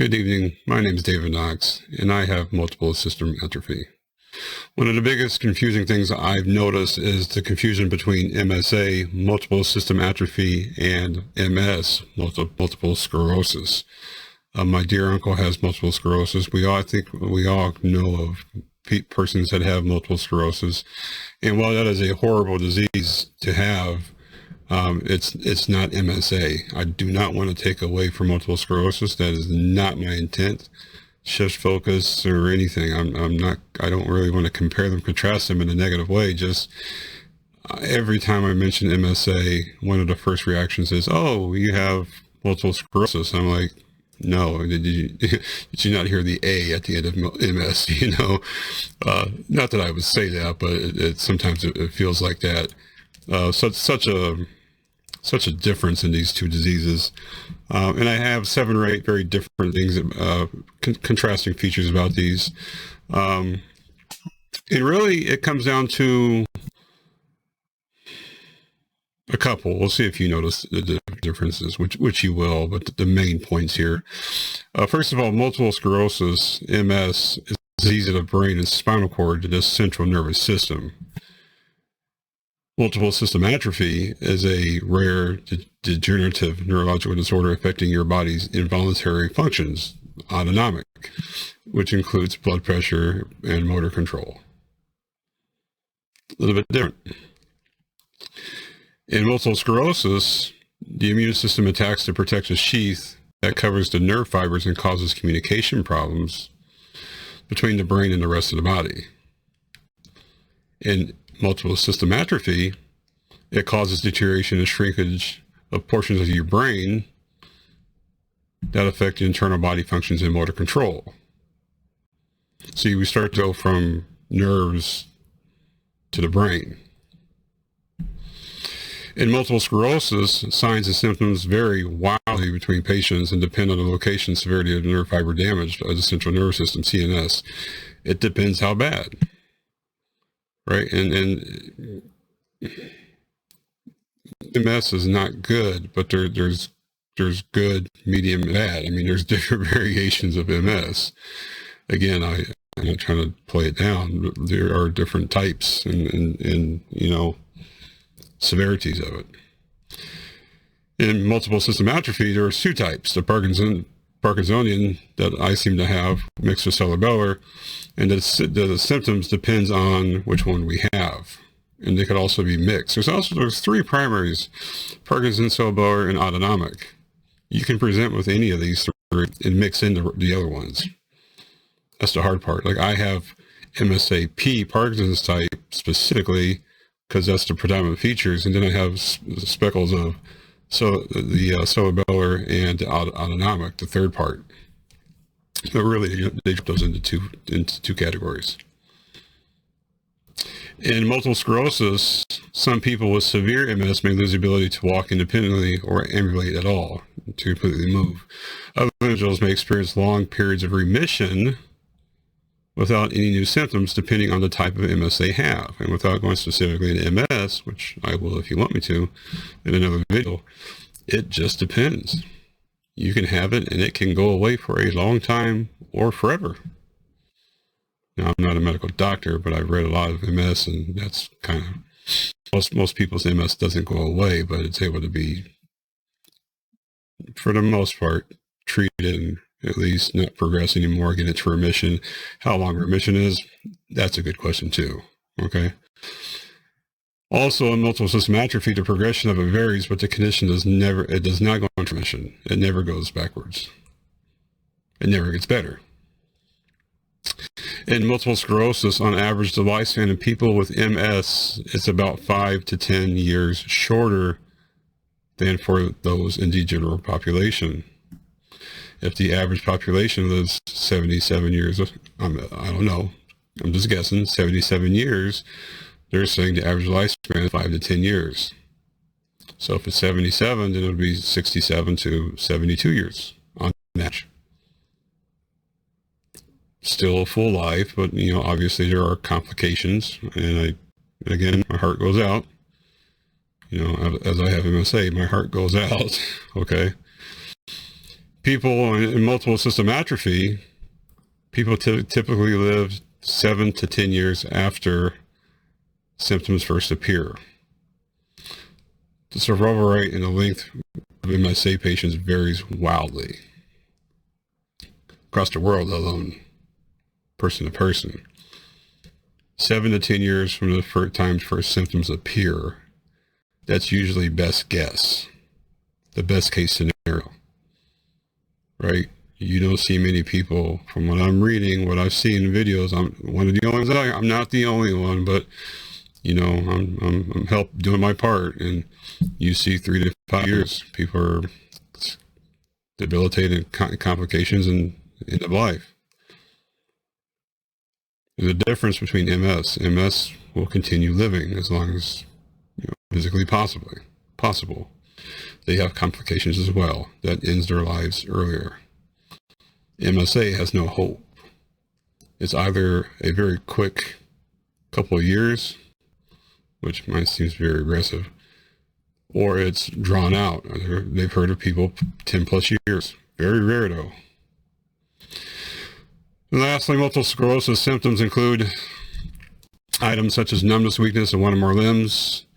Good evening. My name is David Knox, and I have multiple system atrophy. One of the biggest confusing things I've noticed is the confusion between MSA, multiple system atrophy, and MS, multiple sclerosis. My dear uncle has multiple sclerosis. I think we all know of persons that have multiple sclerosis. And while that is a horrible disease to have, it's not MSA. I do not want to take away from multiple sclerosis. That is not my intent. Shift focus or anything. I don't really want to compare them, contrast them in a negative way. Just every time I mention MSA, one of the first reactions is, "Oh, you have multiple sclerosis." I'm like, no, did you not hear the A at the end of MS? Not that I would say that, but sometimes it feels like that. Such a difference in these two diseases. And I have 7 or 8 very different things, contrasting features about these. And really, it comes down to a couple. We'll see if you notice the differences, which you will, but the main points here. First of all, multiple sclerosis, MS, is a disease of the brain and spinal cord to the central nervous system. Multiple system atrophy is a rare degenerative neurological disorder affecting your body's involuntary functions, autonomic, which includes blood pressure and motor control. A little bit different. In multiple sclerosis, the immune system attacks the protective sheath that covers the nerve fibers and causes communication problems between the brain and the rest of the body. In multiple system atrophy, it causes deterioration and shrinkage of portions of your brain that affect internal body functions and motor control. See, we start to go from nerves to the brain. In multiple sclerosis, signs and symptoms vary wildly between patients and depend on the location and severity of the nerve fiber damage of the central nervous system, CNS. It depends how bad. Right, and MS is not good, but there's good, medium, and bad. I mean, there's different variations of MS. Again, I'm not trying to play it down, but there are different types and severities of it. In multiple system atrophy, there are 2 types: the Parkinsonian that I seem to have, mixed with cerebellar, and the symptoms depends on which one we have, and they could also be mixed. There's 3 primaries: Parkinson's, cerebellar, and autonomic. You can present with any of these 3 and mix in the other ones. That's the hard part. Like, I have msa-p, Parkinson's type, specifically because that's the predominant features, and then I have speckles of the cerebellar and the autonomic, the third part. But really, they put those into two categories. In multiple sclerosis, some people with severe MS may lose the ability to walk independently or ambulate at all, to completely move. Other individuals may experience long periods of remission without any new symptoms, depending on the type of MS they have. And without going specifically into MS, which I will if you want me to in another video, it just depends. You can have it and it can go away for a long time or forever. Now, I'm not a medical doctor, but I've read a lot of MS, and that's kind of, most people's MS doesn't go away, but it's able to be, for the most part, treated and at least not progress anymore, get into remission. How long remission is, that's a good question too, okay? Also, in multiple system atrophy, the progression of it varies, but the condition does not go into remission. It never goes backwards. It never gets better. In multiple sclerosis, on average, the lifespan in people with MS is about 5 to 10 years shorter than for those in the general population. If the average population lives 77 years, I don't know, I'm just guessing, 77 years, they're saying the average lifespan is 5 to 10 years. So if it's 77, then it would be 67 to 72 years on average. Still a full life, but obviously there are complications, and again, my heart goes out. As I have MSA, my heart goes out, okay? People in multiple system atrophy, people typically live 7 to 10 years after symptoms first appear. The survival rate and the length of msa patients varies wildly across the world, let alone person to person. 7 to 10 years from the first time first symptoms appear, that's usually best guess, the best case scenario, right? You don't see many people, from what I'm reading, what I've seen in videos. I'm one of the only ones. I'm not the only one, but you know, I'm doing my part. And you see 3 to 5 years, people are debilitated, complications, and end of life. There's a difference between MS will continue living as long as, you know, physically possible. They have complications as well that ends their lives earlier. MSA has no hope. It's either a very quick couple of years, which mine seems very aggressive, or it's drawn out. They've heard of people 10 plus years. Very rare though. And lastly, multiple sclerosis symptoms include items such as numbness, weakness in one or more limbs.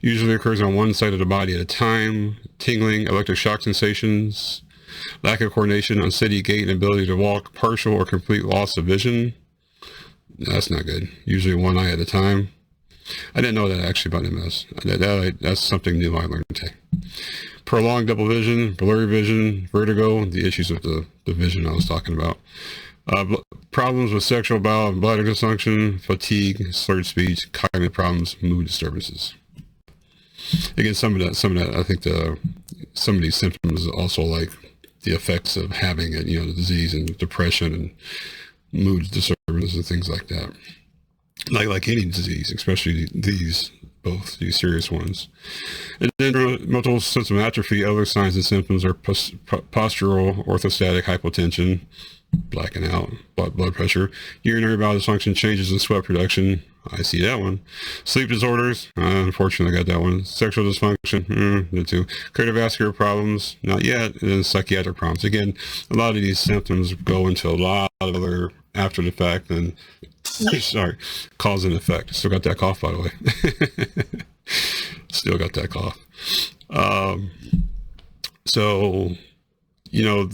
Usually occurs on one side of the body at a time. Tingling, electric shock sensations, lack of coordination, unsteady gait and ability to walk, partial or complete loss of vision. That's not good. Usually one eye at a time. I didn't know that actually about MS. That's something new I learned today. Prolonged double vision, blurry vision, vertigo, the issues with the vision I was talking about. Problems with sexual bowel and bladder dysfunction, fatigue, slurred speech, cognitive problems, mood disturbances. Again, some of that, I think some of these symptoms also like the effects of having it, you know, the disease and depression and mood disturbances and things like that. Like any disease, especially both these serious ones. And then multiple system atrophy, other signs and symptoms are postural orthostatic hypotension, blacking out, blood pressure, urinary bowel dysfunction, changes in sweat production. I see that one. Sleep disorders, unfortunately I got that one. Sexual dysfunction, the two. Cardiovascular problems, not yet. And then psychiatric problems. Again, a lot of these symptoms go into a lot of other after the fact and sorry, cause and effect. Still got that cough, by the way. Still got that cough. So, you know,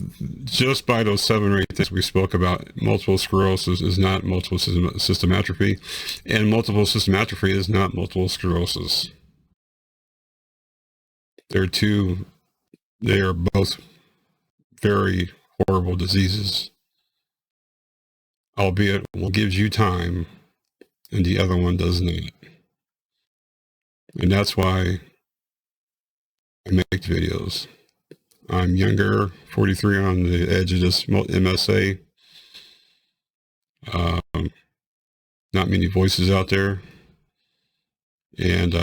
just by those 7 or 8 things we spoke about, multiple sclerosis is not multiple system atrophy, and multiple system atrophy is not multiple sclerosis. They are both very horrible diseases, albeit one gives you time and the other one does not. And that's why I make videos. I'm younger, 43, on the edge of this MSA. Not many voices out there. And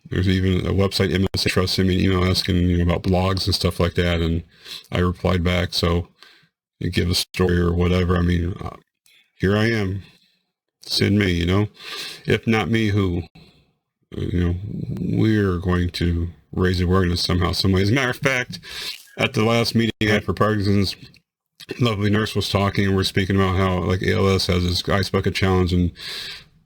there's even a website, MSA Trust, sent me an email asking, you know, about blogs and stuff like that. And I replied back. So you give a story or whatever. I mean, here I am. Send me, you know. If not me, who? You know, we're going to raise awareness somehow, some way. As a matter of fact, at the last meeting I had for Parkinson's, lovely nurse was talking, and we're speaking about how like ALS has this ice bucket challenge and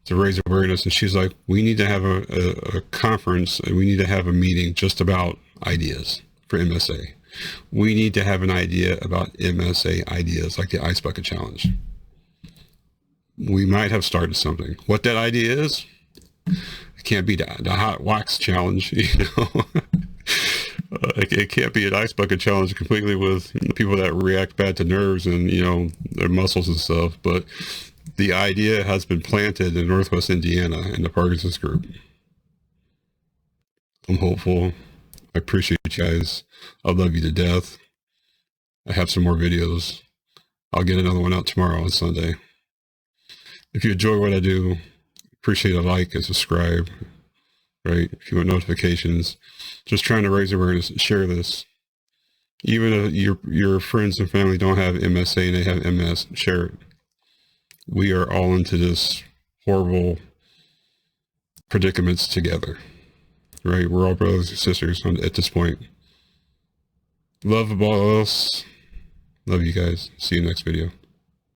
to raise awareness. And she's like, we need to have a conference, and we need to have a meeting just about ideas for MSA. We need to have an idea about MSA ideas like the ice bucket challenge. We might have started something. What that idea is, it can't be the hot wax challenge, you know. It can't be an ice bucket challenge completely with people that react bad to nerves and, you know, their muscles and stuff. But the idea has been planted in Northwest Indiana in the Parkinson's group. I'm hopeful. I appreciate you guys. I love you to death. I have some more videos. I'll get another one out tomorrow on Sunday. If you enjoy what I do, appreciate a like and subscribe. Right? If you want notifications, just trying to raise awareness, share this. Even if your friends and family don't have MSA and they have MS, share it. We are all into this horrible predicaments together, right? We're all brothers and sisters at this point. Love above all else, Love you guys. See you next video.